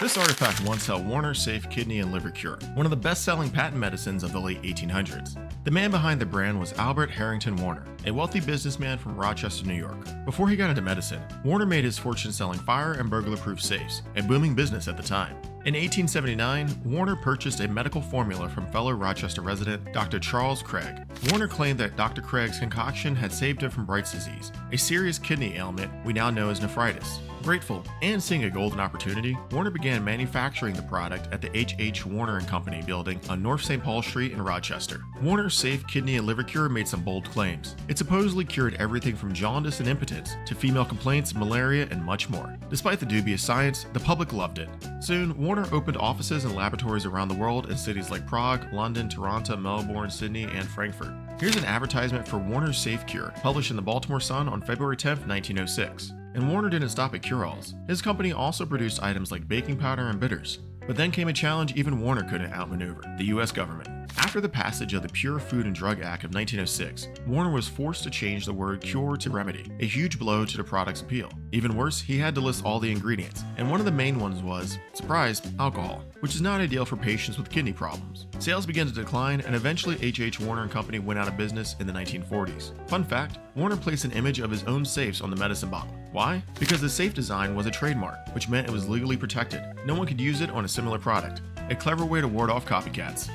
This artifact once held Warner Safe Kidney and Liver Cure, one of the best-selling patent medicines of the late 1800s. The man behind the brand was Albert Harrington Warner, a wealthy businessman from Rochester, New York. Before he got into medicine, Warner made his fortune selling fire and burglar-proof safes, a booming business at the time. In 1879, Warner purchased a medical formula from fellow Rochester resident Dr. Charles Craig. Warner claimed that Dr. Craig's concoction had saved him from Bright's disease, a serious kidney ailment we now know as nephritis. Grateful and seeing a golden opportunity, Warner began manufacturing the product at the H. Warner & Company building on North St. Paul Street in Rochester. Warner's Safe Kidney and Liver Cure made some bold claims. It supposedly cured everything from jaundice and impotence to female complaints, malaria, and much more. Despite the dubious science, the public loved it. Soon, Warner opened offices and laboratories around the world in cities like Prague, London, Toronto, Melbourne, Sydney, and Frankfurt. Here's an advertisement for Warner's Safe Cure, published in the Baltimore Sun on February 10, 1906. And Warner didn't stop at cure-alls. His company also produced items like baking powder and bitters. But then came a challenge even Warner couldn't outmaneuver: the US government. After the passage of the Pure Food and Drug Act of 1906, Warner was forced to change the word cure to remedy, a huge blow to the product's appeal. Even worse, he had to list all the ingredients, and one of the main ones was, surprise, alcohol, which is not ideal for patients with kidney problems. Sales began to decline, and eventually H. Warner & Company went out of business in the 1940s. Fun fact, Warner placed an image of his own safes on the medicine bottle. Why? Because the safe design was a trademark, which meant it was legally protected. No one could use it on a similar product. A clever way to ward off copycats.